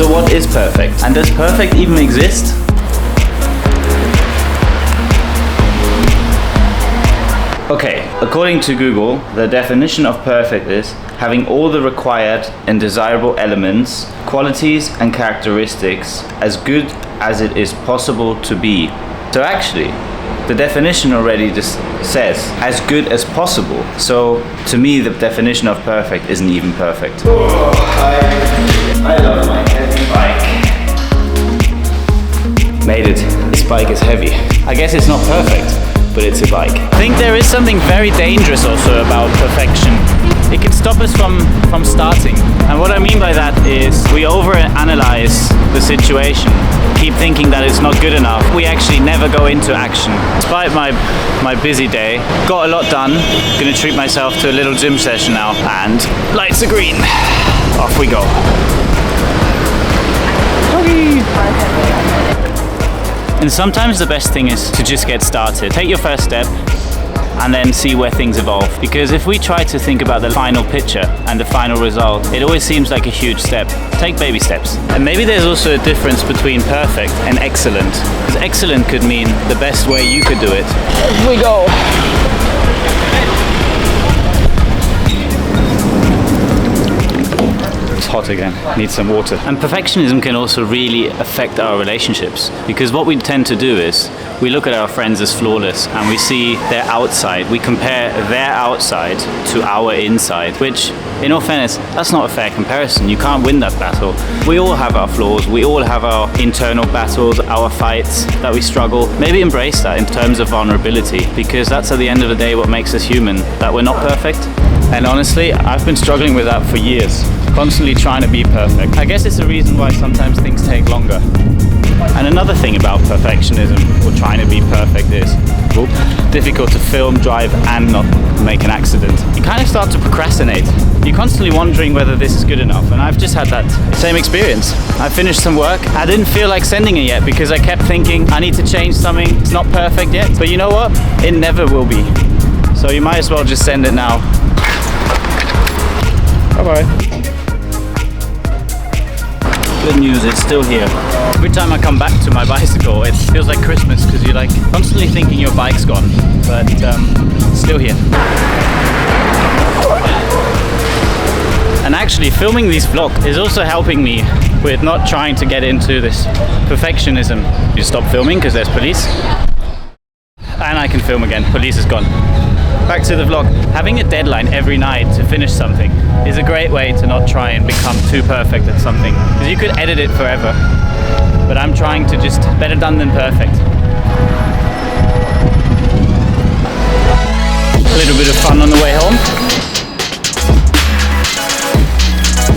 So what is perfect? And does perfect even exist? Okay, according to Google, the definition of perfect is having all the required and desirable elements, qualities and characteristics as good as it is possible to be. So actually, the definition already just says as good as possible. So to me, the definition of perfect isn't even perfect. Oh, I love my heavy bike. Made it. This bike is heavy. I guess it's not perfect, but it's a bike. I think there is something very dangerous also about perfection. It can stop us from starting. And what I mean by that is we overanalyze the situation, keep thinking that it's not good enough. We actually never go into action. Despite my busy day, got a lot done. Gonna treat myself to a little gym session now. And lights are green. Off we go. And sometimes the best thing is to just get started. Take your first step and then see where things evolve. Because if we try to think about the final picture and the final result, it always seems like a huge step. Take baby steps. And maybe there's also a difference between perfect and excellent. Because excellent could mean the best way you could do it. Here we go. Hot again, need some water. And perfectionism can also really affect our relationships, because what we tend to do is we look at our friends as flawless and we see their outside, we compare their outside to our inside, which in all fairness, that's not a fair comparison. You can't win that battle. We all have our flaws, we all have our internal battles, our fights that we struggle. Maybe embrace that in terms of vulnerability, because that's at the end of the day what makes us human, that we're not perfect. And honestly, I've been struggling with that for years, constantly trying to be perfect. I guess it's the reason why sometimes things take longer. And another thing about perfectionism, or trying to be perfect, is difficult to film, drive, and not make an accident. You kind of start to procrastinate. You're constantly wondering whether this is good enough, and I've just had that same experience. I finished some work, I didn't feel like sending it yet because I kept thinking, I need to change something, it's not perfect yet. But you know what? It never will be. So you might as well just send it now. Bye-bye. Good news, it's still here. Every time I come back to my bicycle, it feels like Christmas because you're like constantly thinking your bike's gone, but it's still here. And actually, filming these vlogs is also helping me with not trying to get into this perfectionism. You stop filming because there's police, and I can film again. Police is gone. Back to the vlog. Having a deadline every night to finish something is a great way to not try and become too perfect at something, because you could edit it forever, but I'm trying to just better done than perfect. A little bit of fun on the way home.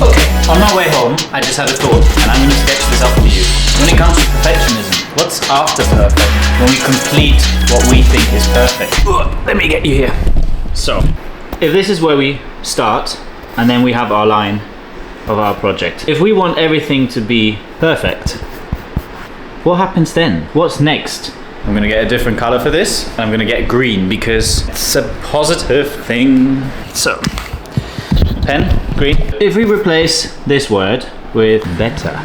Okay, on my way home I just had a thought, and I'm going to sketch this up for you. When it comes to perfectionism, what's after perfect? When we complete what we think is perfect. Let me get you here. So, if this is where we start, and then we have our line of our project. If we want everything to be perfect, what happens then? What's next? I'm gonna get a different color for this, and I'm gonna get green because it's a positive thing. So, pen, green. If we replace this word with better,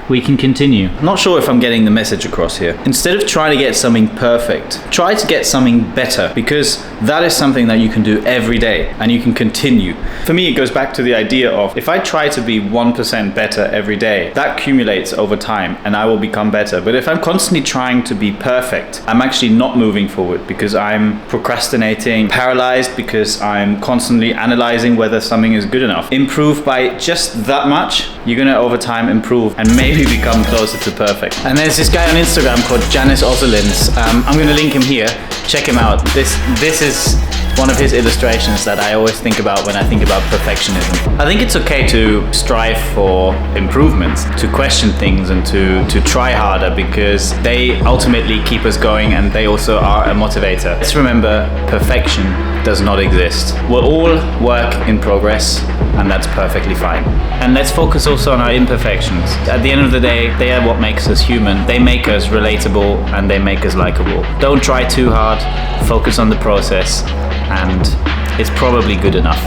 we can continue. I'm not sure if I'm getting the message across here. Instead of trying to get something perfect, try to get something better, because that is something that you can do every day and you can continue. For me, it goes back to the idea of if I try to be 1% better every day, that accumulates over time and I will become better. But if I'm constantly trying to be perfect, I'm actually not moving forward because I'm procrastinating, paralyzed because I'm constantly analyzing whether something is good enough. Improve by just that much, you're gonna over time improve and maybe become closer to perfect. And there's this guy on Instagram called Janis Ozelins. I'm gonna link him here. Check him out. This is one of his illustrations that I always think about when I think about perfectionism. I think it's okay to strive for improvements, to question things and to try harder, because they ultimately keep us going and they also are a motivator. Let's remember, perfection does not exist. We're all work in progress, and that's perfectly fine. And let's focus also on our imperfections. At the end of the day, they are what makes us human. They make us relatable and they make us likable. Don't try too hard, focus on the process, and it's probably good enough.